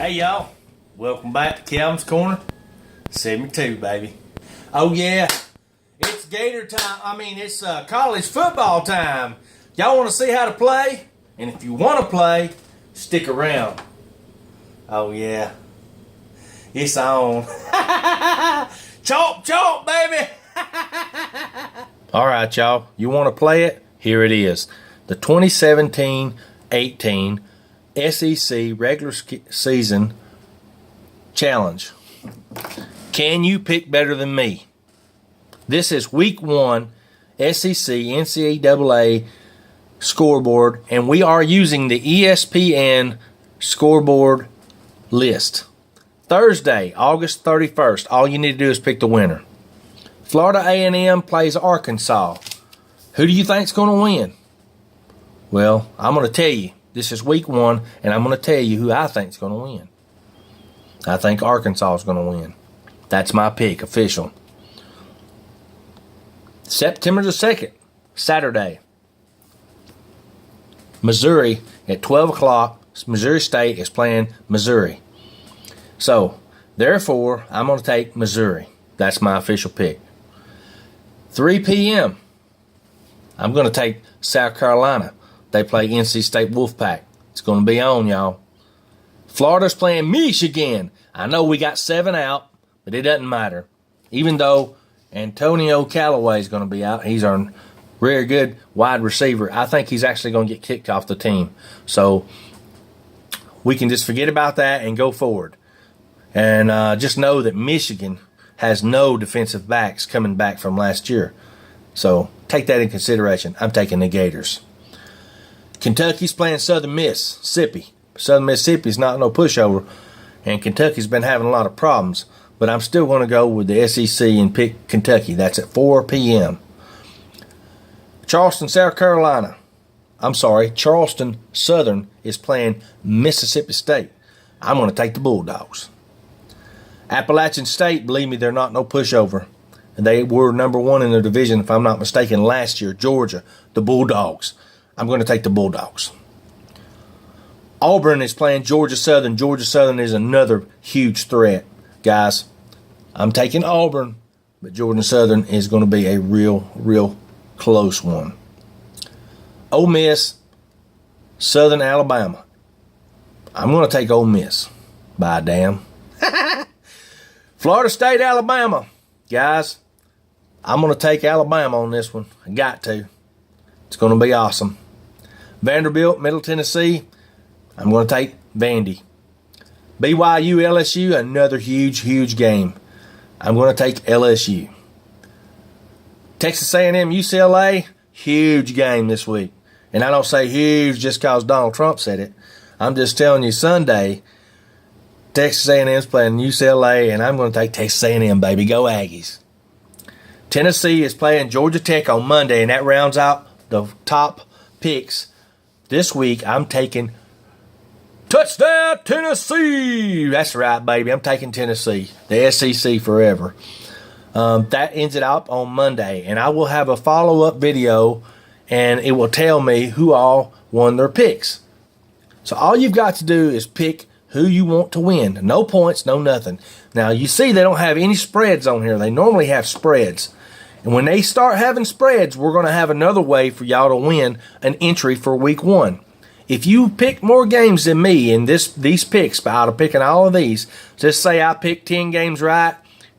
Hey y'all, welcome back to Calvin's Corner 72, baby. Oh yeah, it's Gator time. It's college football time. Y'all want to see how to play? And if you want to play, stick around. Oh yeah, it's on. Chomp, chomp, baby. All right, y'all, you want to play it? Here it is. The 2017-18 SEC regular season challenge. Can you pick better than me? This is week 1 SEC NCAA scoreboard, and we are using the ESPN scoreboard list. Thursday, August 31st. All you need to do is pick the winner. Florida A&M plays Arkansas. Who do you think's going to win? Well, I'm going to tell you. This is week 1, and I'm going to tell you who I think is going to win. I think Arkansas is going to win. That's my pick, official. September the 2nd, Saturday. Missouri at 12 o'clock. Missouri State is playing Missouri. So, therefore, I'm going to take Missouri. That's my official pick. 3 p.m. I'm going to take South Carolina. They play NC State Wolfpack. It's going to be on, y'all. Florida's playing Michigan. I know we got 7 out, but it doesn't matter. Even though Antonio Callaway is going to be out, he's our very good wide receiver. I think he's actually going to get kicked off the team. So we can just forget about that and go forward. And just know that Michigan has no defensive backs coming back from last year. So take that in consideration. I'm taking the Gators. Kentucky's playing Southern Mississippi. Southern Mississippi is not no pushover, and Kentucky's been having a lot of problems. But I'm still going to go with the SEC and pick Kentucky. That's at 4 p.m. Charleston, South Carolina. Charleston Southern is playing Mississippi State. I'm going to take the Bulldogs. Appalachian State, believe me, they're not no pushover. And they were number 1 in their division, if I'm not mistaken, last year. Georgia, the Bulldogs. I'm going to take the Bulldogs. Auburn is playing Georgia Southern. Georgia Southern is another huge threat. Guys, I'm taking Auburn, but Georgia Southern is going to be a real close one. Ole Miss, Southern Alabama. I'm going to take Ole Miss. By damn. Florida State, Alabama. Guys, I'm going to take Alabama on this one. I got to. It's going to be awesome. Vanderbilt, Middle Tennessee. I'm going to take Vandy. BYU, LSU, another huge game. I'm going to take LSU. Texas A&M, UCLA, huge game this week. And I don't say huge just because Donald Trump said it. I'm just telling you, Sunday, Texas A&M's playing UCLA, and I'm going to take Texas A&M, baby. Go Aggies. Tennessee is playing Georgia Tech on Monday, and that rounds out the top picks. This week, I'm taking touchdown Tennessee. That's right, baby. I'm taking Tennessee. The SEC forever. That ends it up on Monday, and I will have a follow-up video, and it will tell me who all won their picks. So all you've got to do is pick who you want to win. No points, no nothing. Now, you see they don't have any spreads on here. They normally have spreads. And when they start having spreads, we're going to have another way for y'all to win an entry for week 1. If you pick more games than me in these picks, out of picking all of these, just say I picked 10 games right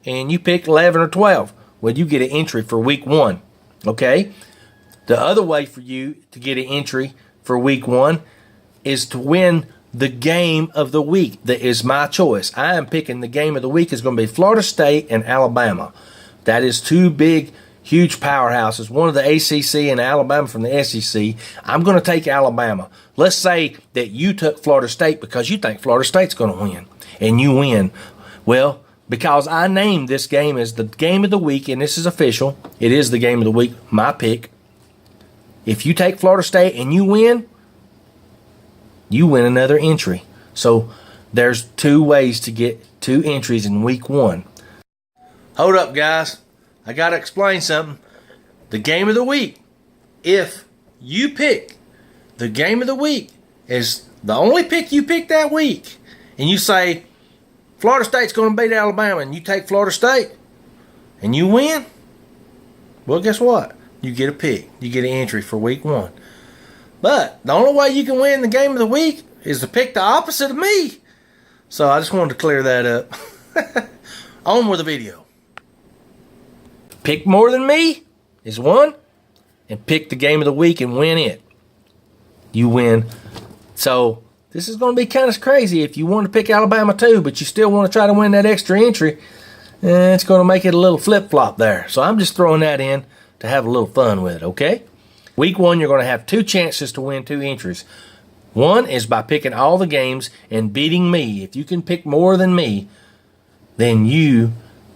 and you pick 11 or 12, well, you get an entry for week 1. Okay? The other way for you to get an entry for week 1 is to win the game of the week. That is my choice. I am picking the game of the week is going to be Florida State and Alabama. That is 2 big, huge powerhouses. One of the ACC and Alabama from the SEC. I'm going to take Alabama. Let's say that you took Florida State because you think Florida State's going to win, and you win. Well, because I named this game as the game of the week, and this is official. It is the game of the week, my pick. If you take Florida State and you win another entry. So there's 2 ways to get 2 entries in week 1. Hold up, guys. I got to explain something. The game of the week. If you pick the game of the week is the only pick you pick that week, and you say Florida State's going to beat Alabama, and you take Florida State, and you win, well, guess what? You get a pick. You get an entry for week 1. But the only way you can win the game of the week is to pick the opposite of me. So I just wanted to clear that up. On with the video. Pick more than me is 1, and pick the game of the week and win it. You win. So this is going to be kind of crazy. If you want to pick Alabama too, but you still want to try to win that extra entry, it's going to make it a little flip-flop there. So I'm just throwing that in to have a little fun with it, okay? Week 1, you're going to have 2 chances to win 2 entries. 1 is by picking all the games and beating me. If you can pick more than me, then you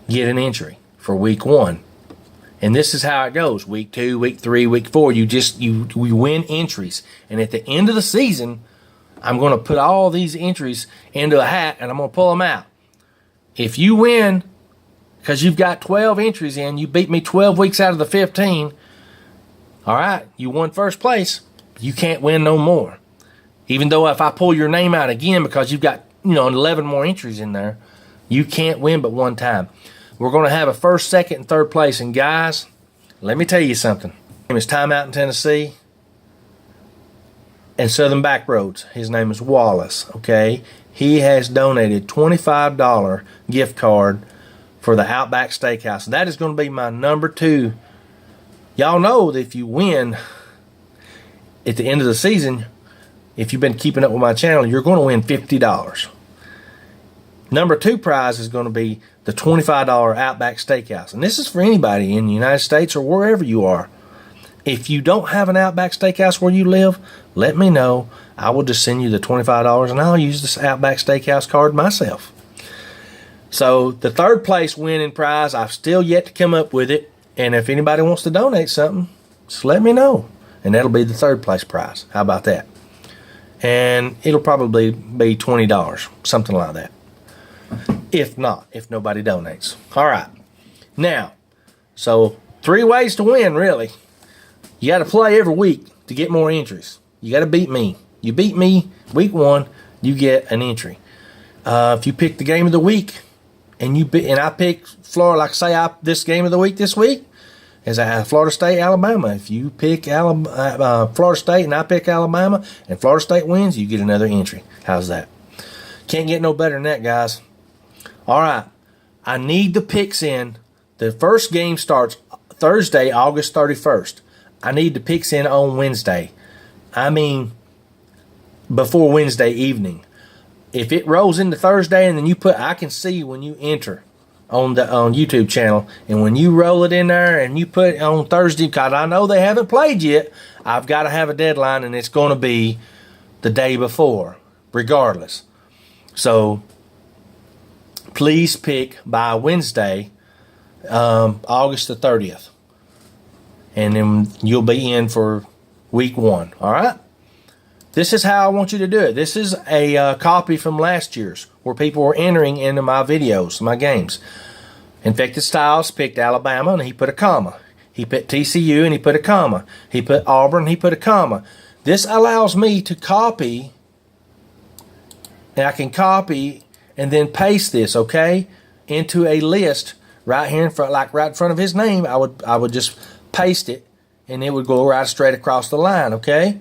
get an entry for week 1. And this is how it goes. Week 2, week 3, week 4, you win entries. And at the end of the season, I'm going to put all these entries into a hat and I'm going to pull them out. If you win, because you've got 12 entries in, you beat me 12 weeks out of the 15, all right, you won first place. You can't win no more. Even though if I pull your name out again because you've got 11 more entries in there, you can't win but 1 time. We're going to have a first, second, and third place. And guys, let me tell you something. His name is Time Out in Tennessee and Southern Back Roads. His name is Wallace, okay? He has donated $25 gift card for the Outback Steakhouse. That is going to be my number 2. Y'all know that if you win at the end of the season, if you've been keeping up with my channel, you're going to win $50. Number 2 prize is going to be the $25 Outback Steakhouse. And this is for anybody in the United States or wherever you are. If you don't have an Outback Steakhouse where you live, let me know. I will just send you the $25 and I'll use this Outback Steakhouse card myself. So the third place winning prize, I've still yet to come up with it. And if anybody wants to donate something, just let me know. And that'll be the third place prize. How about that? And it'll probably be $20, something like that. If not, if nobody donates. All right. Now, so 3 ways to win, really. You got to play every week to get more entries. You got to beat me. You beat me week 1, you get an entry. If you pick the game of the week, and I pick Florida, like I say, this game of the week this week is Florida State, Alabama. If you pick Florida State and I pick Alabama and Florida State wins, you get another entry. How's that? Can't get no better than that, guys. All right. I need the picks in. The first game starts Thursday, August 31st. I need the picks in on Wednesday. I mean, before Wednesday evening. If it rolls into Thursday and then I can see when you enter on YouTube channel, and when you roll it in there and you put it on Thursday, because I know they haven't played yet, I've got to have a deadline, and it's going to be the day before, regardless. So please pick by Wednesday, August the 30th, and then you'll be in for week 1. All right. This is how I want you to do it. This is a copy from last year's where people were entering into my videos, my games. Infected Styles picked Alabama and he put a comma. He put TCU and he put a comma. He put Auburn, he put a comma. This allows me to copy, and I can copy and then paste this, okay, into a list right here in front, like right in front of his name. I would just paste it and it would go right straight across the line, okay?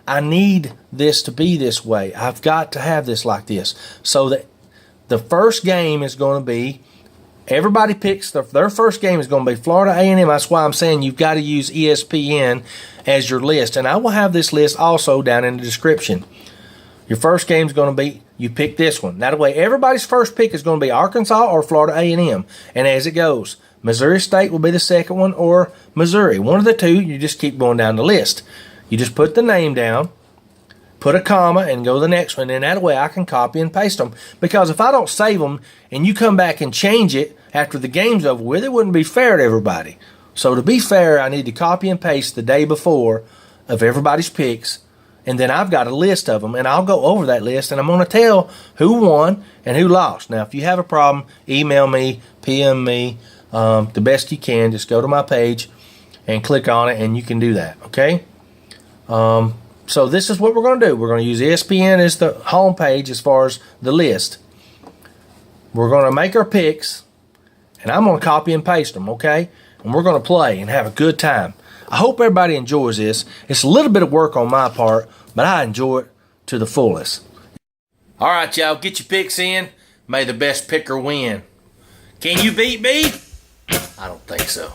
I need this to be this way. I've got to have this like this. So that the first game is going to be, everybody picks, their first game is going to be Florida A&M. That's why I'm saying you've got to use ESPN as your list. And I will have this list also down in the description. Your first game is going to be, you pick this one. That way, everybody's first pick is going to be Arkansas or Florida A&M. And as it goes, Missouri State will be the second one, or Missouri. One of the two, you just keep going down the list. You just put the name down, put a comma, and go to the next one. And that way I can copy and paste them. Because if I don't save them and you come back and change it after the game's over with, it wouldn't be fair to everybody. So to be fair, I need to copy and paste the day before of everybody's picks. And then I've got a list of them, and I'll go over that list, and I'm going to tell who won and who lost. Now, if you have a problem, email me, PM me, the best you can. Just go to my page and click on it, and you can do that, okay? So this is what we're going to do. We're going to use ESPN as the home page as far as the list. We're going to make our picks, and I'm going to copy and paste them, okay? And we're going to play and have a good time. I hope everybody enjoys this. It's a little bit of work on my part, but I enjoy it to the fullest. All right, y'all, get your picks in. May the best picker win. Can you beat me? I don't think so.